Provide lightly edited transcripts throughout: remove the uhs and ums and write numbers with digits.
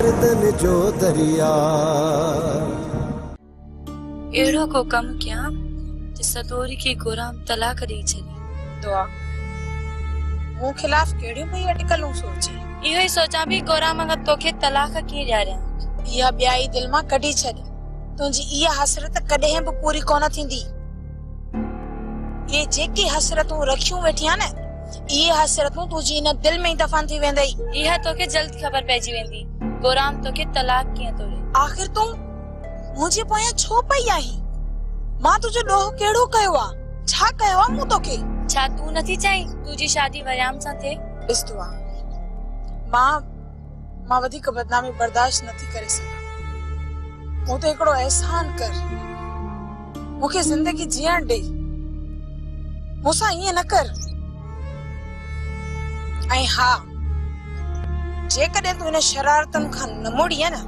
तन जो दरिया एड़ो को कम क्या सदोरी की गोराम तलाक दी छली दुआ मु खिलाफ केड़ी भई अटकलू सोची इहो ही सोचा भी गोराम अगर तोखे तलाक की जा रहा या ब्याई दिल मा कढी छड तुजी इया हसरत कदे भी पूरी कोन थींदी ये जेकी हसरतू रखियो वेठिया न ये हसरतू तुजी न दिल में दफन थी वेंदई इहा तोखे जल्द खबर पैजी वेंदी गोराम तोखे तलाक किया तोड़े आखिर तू मुझे पोया छो पई आई मां तुझे डोह केड़ो कयो आ छा कयो आ मु तोखे छा तू नथी चाही तुजी शादी वयाम सा थे बिस्तुआ मां वधिक बदनामी बर्दाश्त नथी करे सके मु तो एकड़ो एहसान कर मुखे जिंदगी जियण दे मुसा ये न कर आई हां जे कदे तू इन शरारतन खान न मोड़ी है ना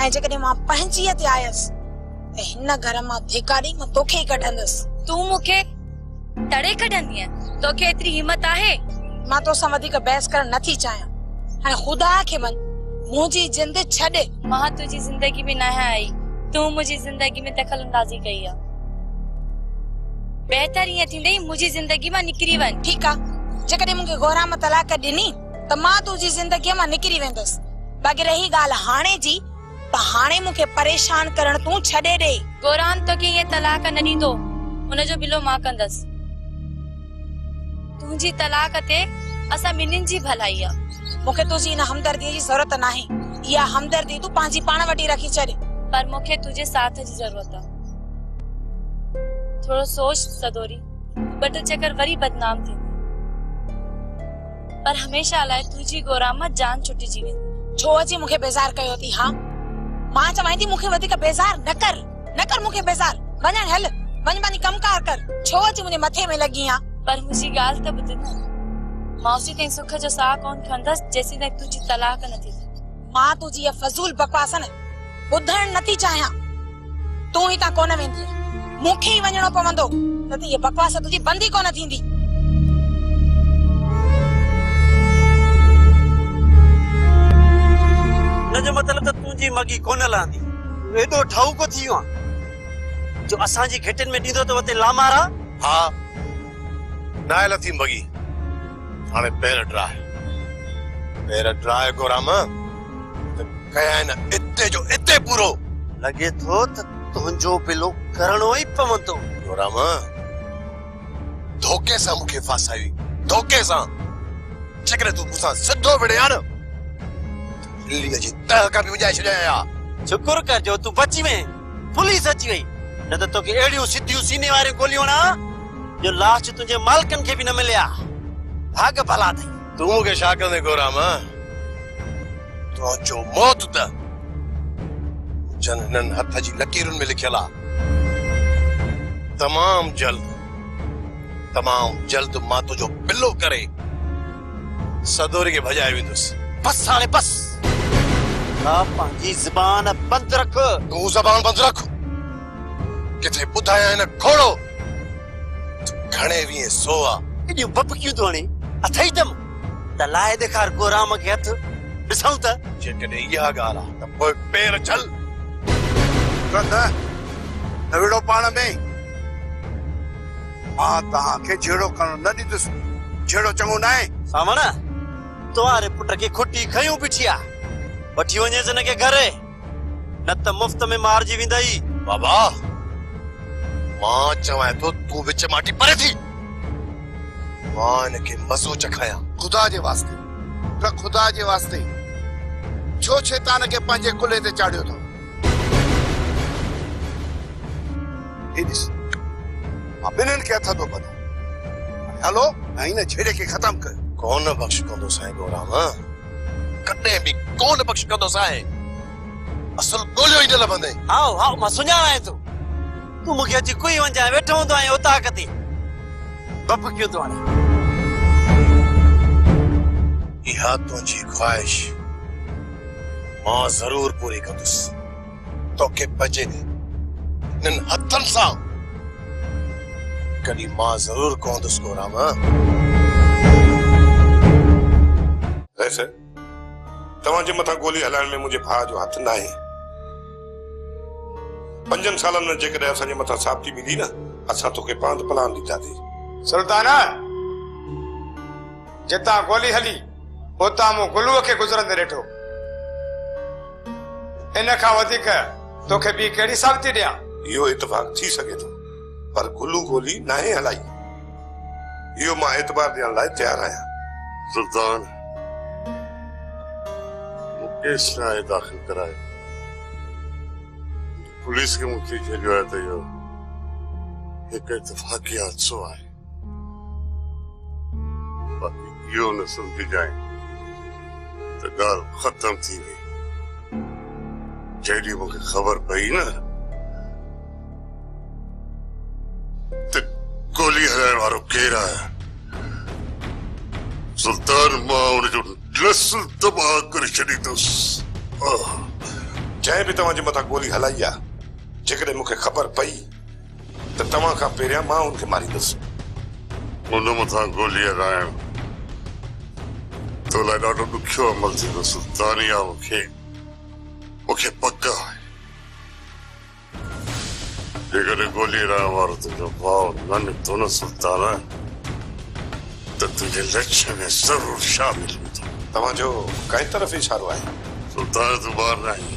आई जे कदे मां पंहिंजी ते आयस हिन घर मां धिकारी मां तोखे कढंदस तू मुखे तड़े कढंदी है तोखे इतनी हिम्मत आहे मां तो सा वधिक बहस कर नथी चाहया हां खुदा के मन मुजी जिंद छडे मां तुजी जिंदगी में ना आई तू मुजी जिंदगी में दखल अंदाजी कई आ बेहतर ये थींदई मुजी जिंदगी में निकरी वन ठीक आ जे कदे मुके गोराम तलाक दिनी त मां तुजी जिंदगी में निकरी वेंदस बाकी रही गाल हाणे जी त हाणे मुके परेशान करण तू छडे दे गोराम तो के ये तलाक न दीदो उन जो बिलो मां कंदस तुजी तलाक ते असा मिनिन जी भलाई आ मुके तुजी न हमदर्दी जी जरूरत नाही या हमदर्दी तू पांजी पाण वटी रखी छडे पर मुखे तुझे साथ जी जरूरत आ थोड़ो सोच सदोरी बट चक्कर वरी बदनाम थी पर हमेशा लाए तुजी गोराम में जान छुटी जी छो अची मुखे बेजार कयो थी हां मां चवाईंदी मुखे वधिक बेजार न कर मुखे बेजार वञण हल वञ वञी कमकार कर छो अची मुझे मथे में लगी आ पर मुझी गाल त बुध न मौसी ते सुख जो सा कोन खंदस जैसी तक तुजी तलाक न थी मां तुजी ये फजूल बकवास न बुधण नथी चाहया तू ही ता कोन वेंदी मुखे ही वञणो पवंदो न त ये बकवास तुजी बंदी कोन थींदी न जो मतलब त तुजी मगी कोन लांदी एडो ठाऊ को थियो जो असा जी घटन में दीदो तो वते लामारा हां नायल थी मगी हाने पैर ड्राय गोराम त कया न इते जो इते पूरो लगे तो तुंजो बिलो करणो ही पवंदो गोराम धोखे सा मुखे फासाई धोखे सा चकरे तू मुसा सिद्धो विड़े न लिली जी तह का भी वजाए छया शुक्र कर जो तू बची में पुलिस अची गई न त तो के एडियो सिद्धियो सीने वाले गोलियों ना जो लास्ट तुझे मालकन के भी न मिलया भाग भला थी तू मुके शा कंदे गोराम तो जो मौत त जनन हथ जी लकीरुन में लिखला तमाम जल्द मां तो जो बिल्लो करे सदोरी के भजाए विंदुस बस साले बस पांजी ज़बान बंद रख तू ज़बान बंद रख किथे बुधाया न खोड़ो घणे भी सोआ इdio बप क्यों दोणी अथई दम त लाए देखार गोराम के हथ दिसऊ त जे कने या गाला त पोइ पैर चल कंदा नविड़ो पाण में मां तहां के जेड़ो करण न दीदुस जेड़ो चंगो नाए सामना तुम्हारे पुट के खुटी खयूं बिठिया वठी वने जन के घरे न त मुफ्त में मार जी विंदई बाबा मां चवाए तो तू विच माटी परे थी मां ने के मजो चखाया खुदा जे वास्ते छो शैतान के पंजे कुले ते चाड़ियो तो इदिस अबिनन के था तो बता हेलो नहीं ना छेड़े के खत्म कर कौन बख्श कंदो साईं गोराम कटे भी कौन बख्श कंदो साईं असल गोलियो ही न लबंदे हां मां सुञाणा है तू मुखे अची कोई वंजा वेठो हूंदो आहे उता कती बप क्यों तो आने इहा तुझी ख्वाहिश मां जरूर पूरी कंदुस तो के बजे नन हथन सा कदी मां जरूर कहंदुस गोराम ऐसे तव्हांजे मथां गोली हलाइण में मुंहिंजे भाउ जो हथ न आहे। 5 सालनि में जेकॾहिं असांजे मथां साबिती मिली न, असां तोखे पांध प्लान ॾींदासीं। सुल्ताना, जितां गोली हली उतां मूं गुलूअ खे गुज़रंदे ॾिठो। इन खां वधीक तोखे ॿी कहिड़ी साबिती ॾियां? इहो इतफ़ाक़ थी सघे थो, पर गुलू गोली नाहे हलाई। इहो मां एतबार ॾियण लाइ तयारु आहियां। सुल्तान, केस न आहे दाख़िल कराए। पुलिस खे मूंखे चयो आहे त इहो हिकु इतफ़ाक़ी हादसो आहे। बाक़ी इहो न सम्झजांइ त ॻाल्हि ख़तम थी वई। जॾहिं मूंखे ख़बर पई न त गोली हलाइण वारो केरु आहे, सुल्तान मां हुनजो नस्ल तबाह करे छॾींदुसि। जंहिं बि तव्हांजे मथां गोली हलाई आहे, जेकॾहिं मूंखे ख़बर पई त तव्हां खां पहिरियां मां हुनखे मारींदुसि। हुन मथां गोली हलाइण तो लाइ ॾाढो ॾुखियो अमल थींदो सुल्तान। या मूंखे पक आहे जेकॾहिं गोली हलाइण वारो तुंहिंजो भाउ न निकितो न सुल्तान, त तुंहिंजे लक्ष्य में ज़रूरु शामिल हूंदो। तव्हांजो कंहिं तरफ़ इशारो आहे? सुल्तान तूं ॿार नाहीं।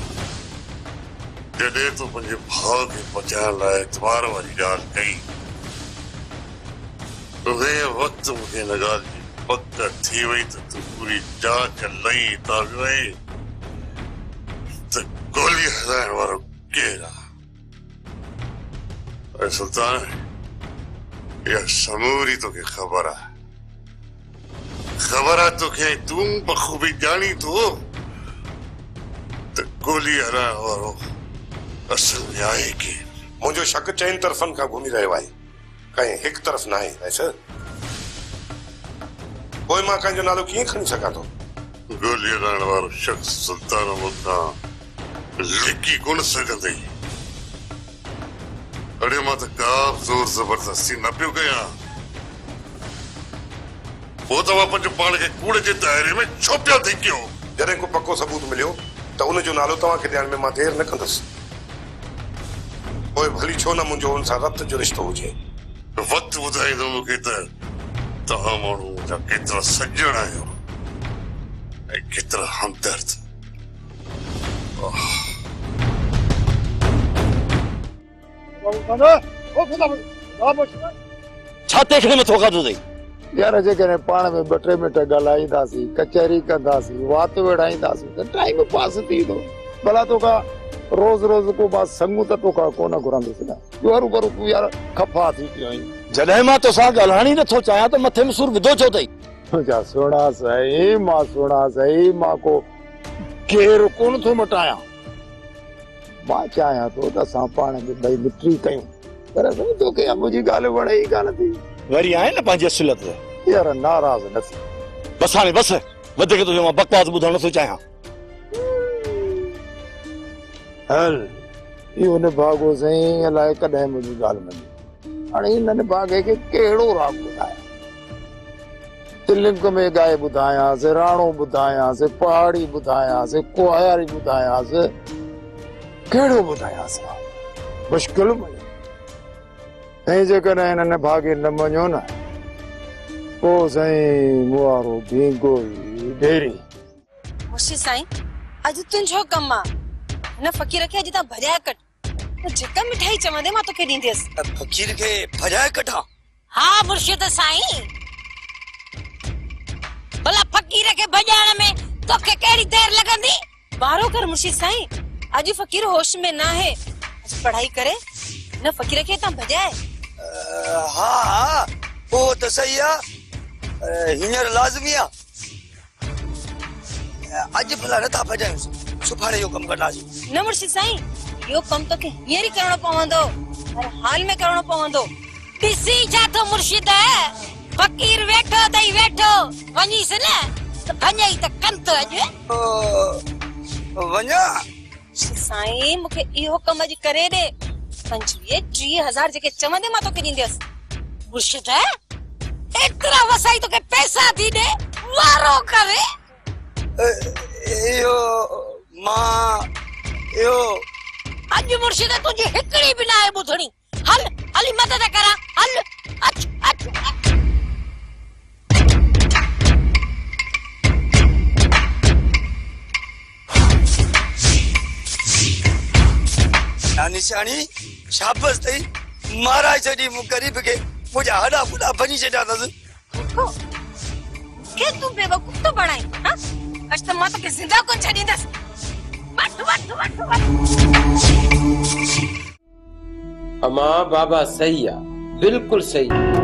जॾहिं तूं पंहिंजे भाउ खे बचाइण लाइ एतबार वारी ॻाल्हि कई, उहे वक़्तु मूंखे हिन ॻाल्हि जी पक थी वई त तूं पूरी जांच लही था वई त गोली हलाइण वारो केरु आहे। ऐं सुल्तान, इहा समूरी तोखे ख़बर आहे। ख़बर आहे तोखे, तूं बख़ूबी ॼाणी थो त गोली हलाइण वारो असल में आहे केरु। मुंहिंजो शक 4 तरफ़नि खां घुमी रहियो आहे, कंहिं हिकु तरफ़ न आहे। ऐसा पोइ मां कंहिंजो नालो कीअं खणी सघां थो? गोली हलाइण वारो शख़्स सुल्तान वटां लिकी कोन सघंदई। अड़े मां त का ज़ोर ज़बरदस्ती न पियो कयां। पोइ तव्हां पंहिंजो पाण खे कूड़े जे दायरे में छो पिया थी कयो? जॾहिं को पको सबूत मिलियो त उनजो नालो तव्हांखे ॾियण में मां देरि न कंदुसि। पोइ भली छो न मुंहिंजो हुन सां रब्त जो रिश्तो हुजे। वक़्तु ॿुधाईंदो मूंखे त तव्हां माण्हू जा केतिरा सॼण आहियो ऐं केतिरा हमदर्द। छा देखने में थोका थो अथई? यार जेकॾहिं पाण में 2-3 मिंट ॻाल्हाईंदासीं, कचहरी कंदासीं, वात विढ़ाईंदासीं त टाइम पास थींदो। भला तोखां रोज़ को बात संगू त तोखां कोन घुरंदुसि न। हरू भरू तूं यार खफ़ा थी पियो आहीं। जॾहिं मां तोसां ॻाल्हाइण ई नथो चाहियां त मथे में सूर विधो छो अथई? तुंहिंजा सुहिणा सही मां को केरु कोन थो मटायां। मां चाहियां थो त असां पाण में ॿई मिट्री कयूं, पर तोखे मुंहिंजी ॻाल्हि वणे ई कान थी। वरी आहे न पंहिंजी असुलियत ते। यार नाराज़ न थी। बस हाणे बस, वधीक तुंहिंजो मां बकवास ॿुधण नथो चाहियां। हल इहो निभागो साईं, अलाए कॾहिं मुंहिंजी ॻाल्हि मञी। हाणे हिन निभागे खे कहिड़ो राग ॿुधायां? तिलिंक में ॻाए ॿुधायांसि, राणो ॿुधायांसि, पहाड़ी ॿुधायांसि, कुहारी ॿुधायांसि, कहिड़ो ॿुधायांसि? मुश्किल में। ऐं जेकॾहिं हिन निभागे न मञियो न, पोइ साईं मुआरो भींगो ई ढेरी। मुर्शिद साईं, अॼु तुंहिंजो कमु आहे। हिन फ़क़ीर खे अॼु तव्हां भॼाए कट। जेका मिठाई चवंदे मां तोखे ॾींदसि। फ़क़ीर खे भॼाए कठां? हा मुर्शिद साईं, भला फ़क़ीर खे भॼाइण में तोखे कहिड़ी देरि लॻंदी? वारो कर मुर्शिद साईं, अॼु फ़क़ीर होश में न आहे। पढ़ाई करे न फ़क़ीर खे तव्हां भॼाए। हा वो तो सही है, हींअर लाज़मी आहे। अॼु भला नथा भॼायूं, सुभाणे इहो कमु कंदासीं। न मुर्शिद साईं, इहो कमु तोखे हींअर ई करणो पवंदो, हर हाल में करणो पवंदो। ॾिसी छा थो मुर्शिद, फ़क़ीर वेठो अथई वेठो, वञीसि न त भॼाई त कंत अॼु। वञा? साईं मूंखे इहो कमु अॼु करे ॾे। 25-30 हज़ार जेके चवंदे मां तोखे ॾींदसि। मुर्शिद एतिरा वसाई तोखे पैसा थी ॾे, वारो करे। यो मां यो अज मुर्शिद तुझी हिकड़ी भी ना है बुधणी हल हली मदद करा हल अच अच अच नानी शानी शाबाश तई मारा जडी मु गरीब के मुझे हड़ा बुड़ा बनी छड़ा दस देखो के तू बेवकूफ तो बनाई हां आज तो मां तो के जिंदा को छड़ी दस वट वट वट वट अमा बाबा सही है, बिल्कुल सही है।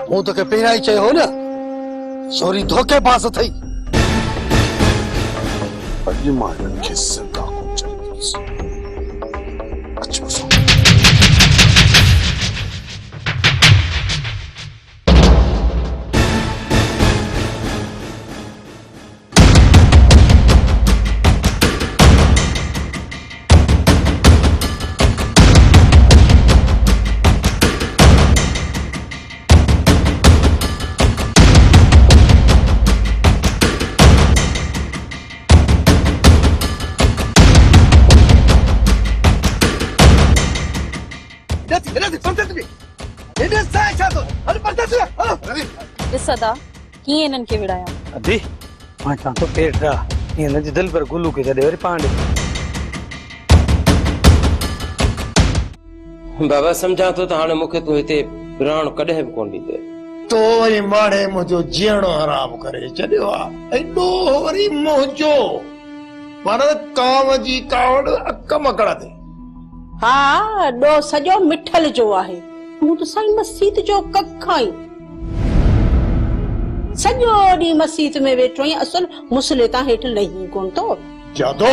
वो तो के पहिरा ही चाहिए हो ना सॉरी धोखे पास थई अॼु मां हिननि खे ज़िंदा कोन छॾींदुसि अचो सो सदा की इनन के विड़ाया अदी मां चां तो पेट रा इन जे दिल पर गुल्लू के जदे वरी पांडे बाबा समझा तो हाने मुखे तू हिते प्राण कदे भी कोन दीते तो वरी माणे मुझो जीणो हराम करे छडियो आ एडो वरी मोजो पर काव जी कावड़ अक मकड़ा दे हाँ डो सजो मिठल जो आहे मु तो साईं मस्जिद जो कखाई सजो डी मस्जिद में वेठो असल मुसले ता हेठ नहीं कोन तो जादो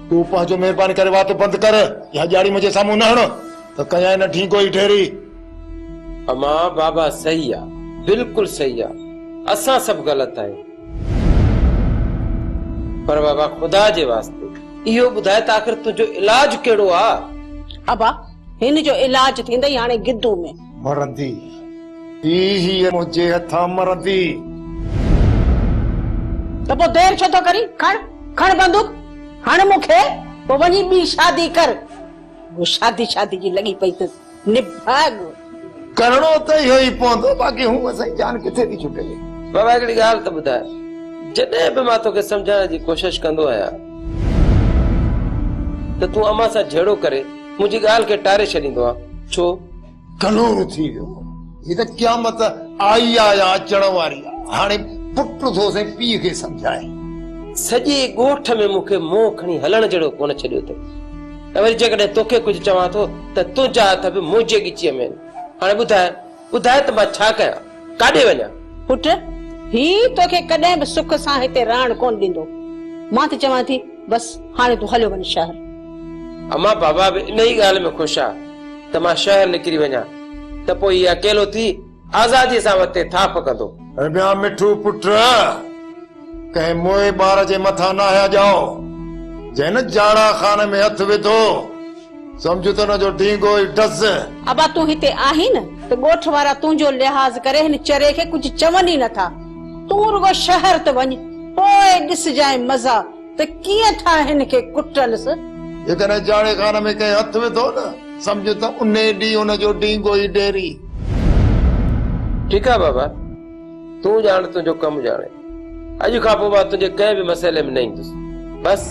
तू पाजो मेहरबानी करे बात बंद कर या जाड़ी मुझे सामू न हणो तो कया न ठीक कोई ठहरी अमा बाबा सही है, बिल्कुल सही है। असा सब गलत है पर बाबा खुदा जे वास्ते इहो बुधाए त आखिर तुझो इलाज केड़ो आ अबा हिन जो इलाज थींदई हाने गिद्दू में मरंदी ही मुझे हथा मरंदी तो पो देर छो तो करी खण खण बंदूक हाने मुखे वो वनी बी शादी कर वो शादी जी लगी पई त निभाग करणो तो इहो ही पवंदो बाकी हूं असाई जान किथे थी छुटे बाबा हिकड़ी गाल तो बुधाए जडे भी मां तोखे समझाइण जी कोशिश कंदो आया त तू अमा सा झेड़ो करे मुझी गाल के टारे छडींदो आ छो कनूर थी वियो ये तो क़यामत आई आया अचण वारी हाणे पुट थो से पी के समझाए सजे गोठ में मुखे मोह खणी हलण जड़ो कोन छडियो थे वरी जकॾहिं तोखे कुछ चवां थो त तुंहिंजा हथ बि मुंहिंजे गिचीअ में हाणे ॿुधाए त मां छा कयां काॾे वञा पुट ही तोखे कॾहिं बि सुख सां हिते रहण कोन ॾींदो मां त चवां थी बस हाणे तूं हलियो वञ शहर अमा बाबा बि इन ई ॻाल्हि में ख़ुशि आहे त मां शहर निकिरी वञा त पोइ इहो अकेलो थी आज़ादी सां वते थाप कंदो ॿिया मिठू पुट कंहिं मोए ॿार जे मथां न आया जाओ जंहिं न जाड़ा खाने में हथ विधो समझो तो न जो ढींगो ई डस अबा तूं हिते आही न त ॻोठ वारा तुंहिंजो लिहाज़ करे हिन चरे खे कुझु चवनि ई नथा तूं रुगो शहर त वञ पोइ ॾिसजांइ मज़ा त कीअं था हिन खे कुटनसि जेकॾहिं जाड़े खाने में कंहिं हथ विधो न समझो त उन ॾींहुं उनजो ढींगो ई डेरी ठीकु आहे बाबा तूं ॼाण तुंहिंजो कमु ॼाणे अॼु खां पोइ मां तुंहिंजे कंहिं बि मसइले में न ईंदुसि बस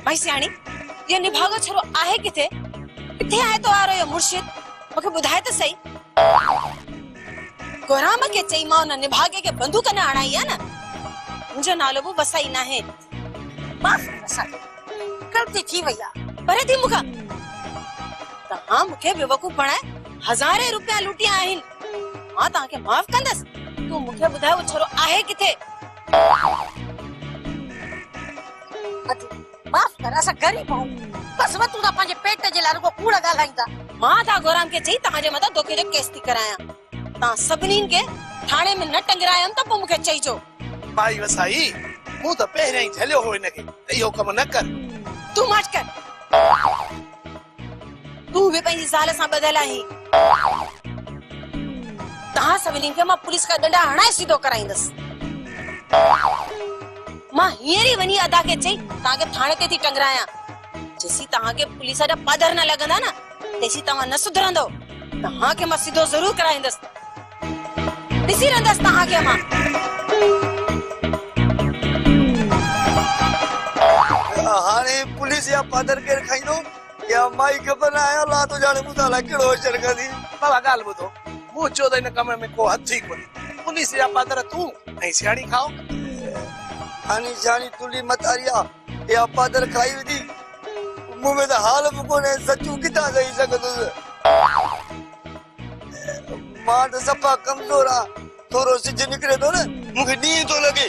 भाई सियाणी ये निभागो छरो आहे किथे किथे आए तो आ रयो मुर्शिद मूंखे ॿुधाए त सही गोराम के चई मां उन निभागे के बंदूक न आणाई है न मुंहिंजो नालो बि वसाई न है माफ वसा गलती थी वई आहे पर थी मूंखां तहां मूंखे बेवकूफ़ बणाए हज़ारे रुपया लूटिया आहिनि मां तव्हांखे माफ़ कंदसि तूं मूंखे ॿुधाए वो छोरो आहे किथे माफ़ कर असां ग़रीब आहियूं बस तूं त पंहिंजे पेट जे लाइ रुगो कूड़ ॻाल्हाईंदा मां त गोराम खे चई तव्हांजे मथां धोखे जो केस थी करायां तव्हां सभिनीनि खे थाणे में न टंगरायमि त पोइ मूंखे चइजो माई वसाई मूं त पहिरियां ई झलियो हो हिनखे त इहो कमु न कर तूं मट कर तूं बि पंहिंजी ज़ाल सां ॿधल आहीं तव्हां सभिनीनि खे मां पुलिस खां डंडा हणाए सीधो कराईंदसि मां हींअर ई वञी अदा खे चई तव्हांखे थाणे ते थी टंगरायां जेसी तव्हांखे पुलिस जा पादर न लॻंदा न तेसी तव्हां न सुधरंदो तव्हांखे मां सीधो ज़रूर कराईंदसि ॾिसी रहंदसि तव्हांखे मां हाणे पुलिस या पादर केर खाईंदो या माई ख़बर न आहे अलाह तो जाने मुदा ला केड़ो अचर कंदी बाबा ॻाल्हि ॿुधो मूं चयो त हिन कम में को हथ ई कोन्हे पुलिस या पादर तूं ऐं सियाणी खाओ हानी जानी तुली मतारिया या पादर खाई विधी मूं में त हाल बि कोन्हे सचूं किथां चई सघंदुसि मां त सफ़ा कमज़ोर आ थोरो सिज निकिरे थो न मूंखे ॾींहुं थो लॻे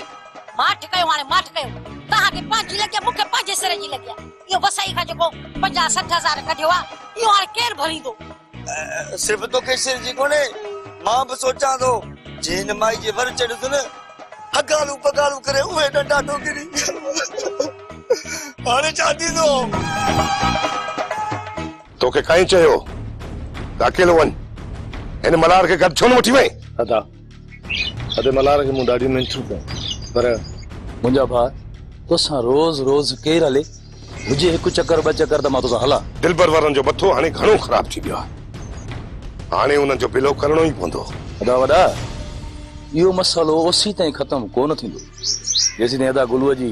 माठ कयो हाणे माठ कयो तव्हांखे पंहिंजी लॻिया मूंखे पंहिंजे सिर जी लॻिया इहो वसाई खां जेको 50-60 हज़ार कढियो आहे इहो हाणे केरु भरींदो सिर्फ़ तोखे सिर जी कोन्हे मां बि सोचां थो जे हिन माई जे वर चढ़ियो न हगालू पगालू करे उहे डंडा ठोकरी हाणे छा थींदो तोखे काई चयो अकेलो वञ हिन मलार खे गॾु छो न वठी वई अदा अदे मलार खे मूं ॾाढी मिंटू कयूं पर मुंहिंजा भाउ तोसां रोज़ रोज़ केरु हले मुंहिंजे हिकु चकर ॿ चकर त मां तोसां हलां दिलबर वारनि जो मथो हाणे घणो ख़राब थी वियो आहे हाणे उन्हनि जो बिलो करणो ई पवंदो अदा वॾा इहो मसइलो ओसी ताईं ख़तम कोन थींदो जेसीं ताईं अदा गुलूअ जी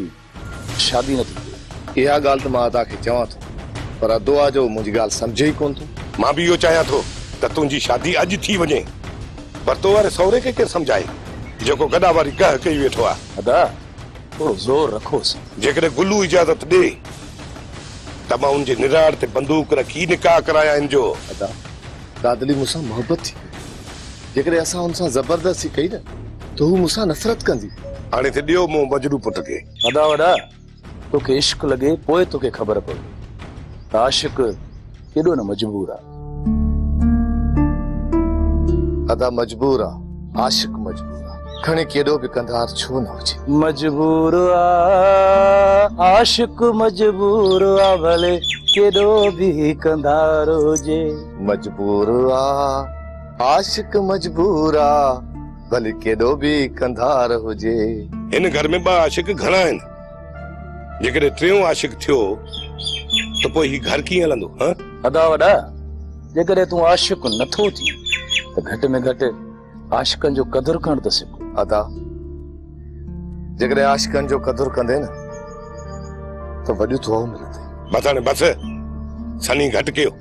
शादी न थींदी इहा ॻाल्हि त मां अदा खे चवां थो पर अदो आहे जो मुंहिंजी ॻाल्हि सम्झे ई कोन थो मां बि इहो चाहियां थो त तुंहिंजी शादी अॼु थी वञे पर तो वारे सहुरे खे केरु सम्झाए जेको गॾा वारी कह कई वेठो आहे अदा थोरो ज़ोर रखोसि जेकॾहिं गुलू इजाज़त ॾे त मां उनजे निराड़ ते बंदूक रखी निकाह करायां हिन जो अदा दादली मूंसां मोहबत थी जेकॾहिं असां हुन सां ज़बरदस्ती कई न त हू मूंसां नफ़रत कंदी हाणे त ॾियो मूं मजरू पुट खे अदा वॾा तोखे इश्क लॻे पोइ तोखे ख़बर पवे त आशिक केॾो न मजबूर आहे अदा मजबूर आहे आशिक मजबूर खणी केॾो बि कंधार छो न हुजे मजबूर आशिक मजबूर भले केॾो बि कंधार हुजे मजबूर आशिक मजबूर भले केॾो बि कंधार हुजे हिन घर में 2 आशिक घणा आहिनि जेकॾहिं टियों आशिक थियो त पोइ ही घर कीअं हलंदो अदा वॾा जेकॾहिं तूं आशिक नथो थी त घटि में घटि आशिकनि जो कदुरु करणु त सिख अदा जेकॾहिं आशिकनि जो कदुरु कंदे न त वॾियूं थो मिलंदे बस हाणे बस सनी घटि कयो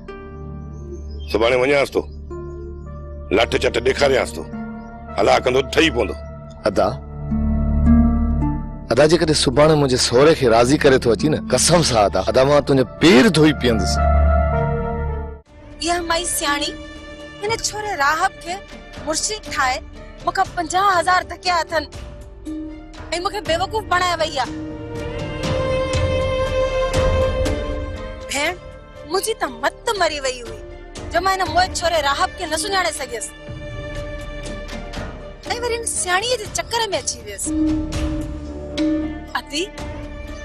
सुभाणे वञांसि थो लठ चट ॾेखारियांसि थो हला कंदो ठही पवंदो अदा अदा जेकॾहिं सुभाणे मुंहिंजे सहुरे खे राज़ी करे थो अची न कसम सां अदा मां तुंहिंजे पेर धोई पीअंदुसि इहा माई सियाणी हिन छोरे राहब खे मुर्शिद ठाहे मूंखां 50,000 धकिया अथनि ऐं मूंखे बेवकूफ़ बणाए वई आहे भेण मुंहिंजी त मत मरी वई हुई जो मां हिन मोए छोरे राहब खे न सुञाणे सघियसि ऐं वरी हिन सियाणीअ जे चक्कर में अची वियसि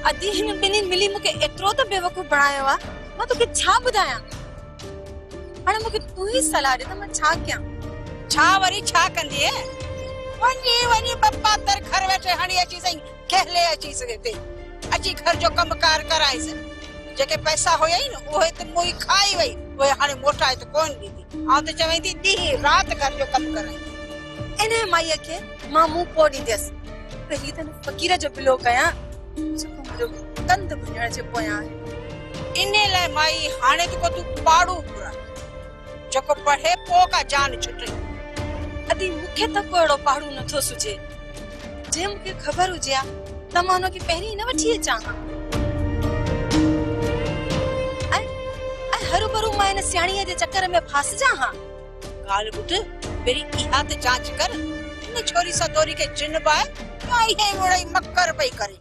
अदी हिन ॿिन्हिनि मिली मूंखे एतिरो त बेवकूफ़ बणायो आहे मां तोखे छा ॿुधायां हाणे मूंखे तूं ई सलाह ॾे त मां छा कयां छा वरी छा कंदी है वनी पप्पा तर घर वेठे हणी अची सही कहले अची सके ते अची घर जो कमकार कराइस जेके पैसा होया न ओहे त मोई खाई वई ओहे हाणे मोटाए त कोन दीदी आ त चवे थी दी रात घर जो कम कराई इन माईअ खे मां मुंह पो ॾींदसि पहिरीं त फ़कीर जो बिलो कयां जेको मुंहिंजो कंद भञण जे पोयां आहे इन लाइ माई हाणे त को तू पाड़ू पूरा जेको पढ़े पो का जान छुटे अदी मूंखे त को अहिड़ो पहाड़ू नथो सुझे जे मूंखे ख़बर हुजे आ त मां हुनखे पहिरीं न वठी अचां ऐं हरू भरू मां इन सियाणीअ जे चक्कर में फास जा हां गाल बुट मेरी इहा ते जांच कर इन छोरी सा तोरी के जिन पाए आई है मोड़ई मक्कर पई करे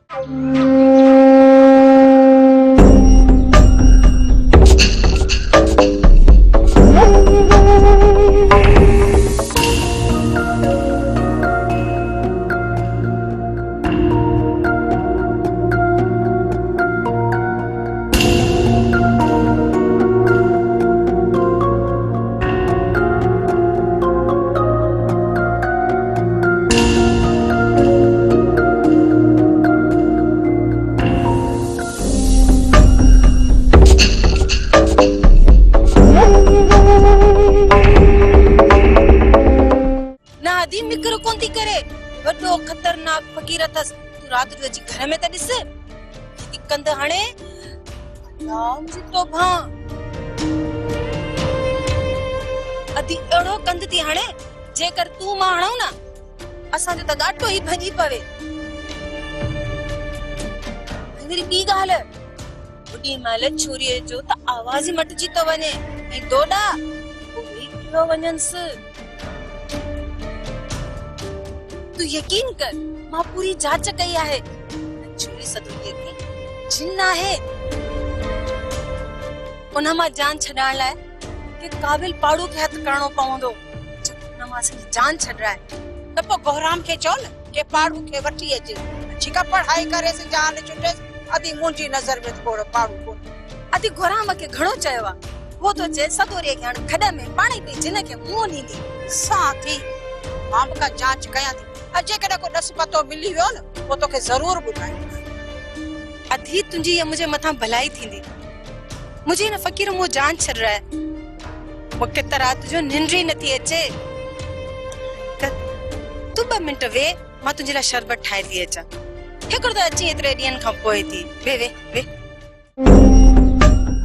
मिक्र कोन थी करे वडो खतरनाक फकीर अथस तू रात जो अची घर में त दिस कंद हणे नाम जी तो भा अदी एड़ो कंद थी हणे जेकर तू मां हणो ना असा जो त गाटो ही भजी पवे मेरी बी गाल बुडी माल छोरी जो त आवाज मटजी तो वने ए दोडा कोई किलो वनंस तू यकीन कर मां पूरी जांच कई है छोरी सदुए के जिन है उन मां जान छडाण लाए के काबिल पाड़ू के हथ करणो पवंदो उन मां से जान छडरा है त पो गोहराम के चोल के पाड़ू के वठी अचे छिका पढ़ाई करे से जान छुटे अदी मुंजी नजर में थोड़ो पाड़ू को अदी गोहराम के घणो चयवा वो तो जे सदोरे के हण खड में पानी पे जिन के मुंह नींदी साथी मां का जांच कया थी अजे कदा को दस पतो मिली वियो न वो तो के जरूर बुधाई अधी तुंजी या मुझे मथा भलाई थींदी मुझे न फकीर मो जान छड़ रहा है मुके तरह तुझो निंद्री नथी अचे तू 2 मिनट वे मां तुंजे ला शरबत ठाए थी अचा हेकर तो अची एतरे ॾींहनि खां पोइ थी वे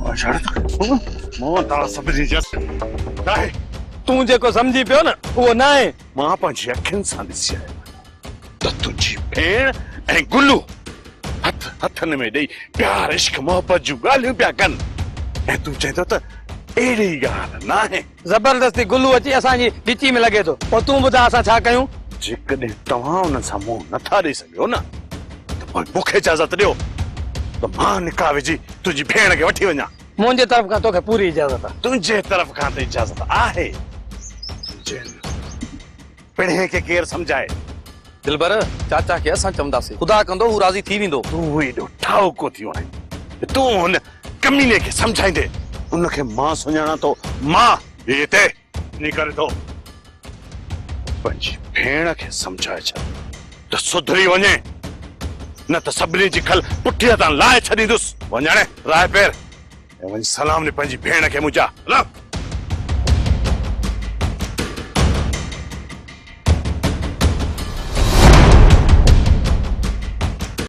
ओ शरत मो ता सब्जी जस काहे तू जेको समझी पियो न वो ना है मां पंहिंजी अखियुनि सां ॾिसी आयो त तुंहिंजी भेण ऐं गुल्लू हथ हथनि में ॾेई प्यार इश्क मोहब्बत जूं ॻाल्हियूं पिया कनि ऐं तूं चए थो त अहिड़ी ॻाल्हि न आहे जबरदस्ती गुल्लू अची असांजी ॾिची में लॻे थो पोइ तूं ॿुधा असां छा कयूं जेकॾहिं तव्हां हुन सां मुंहुं नथा ॾेई सघो न त पोइ मूंखे इजाज़त ॾियो त मां निकाह विझी तुंहिंजी भेण खे वठी वञा मुंहिंजे तरफ़ खां तोखे पूरी इजाज़त आहे तुंहिंजे तरफ़ खां त इजाज़त आहे पिणे के केर समझाए दिलबर चाचा के असां चवंदासीं खुदा कंदो हू राज़ी थी वेंदो तूं एॾो ठाउको थी वणे तूं हुन कमीने खे समझाईंदे उनखे मां सुञाणा थो मां हिते नी करे थो पंहिंजी भेण खे समझाए छॾ त सुधरी वञे न त सभिनी जी खल पुठीअ तां लाहे छॾींदुसि वञाणे राय पेर ऐं वञी सलाम ने पंहिंजी भेण खे मुंहिंजा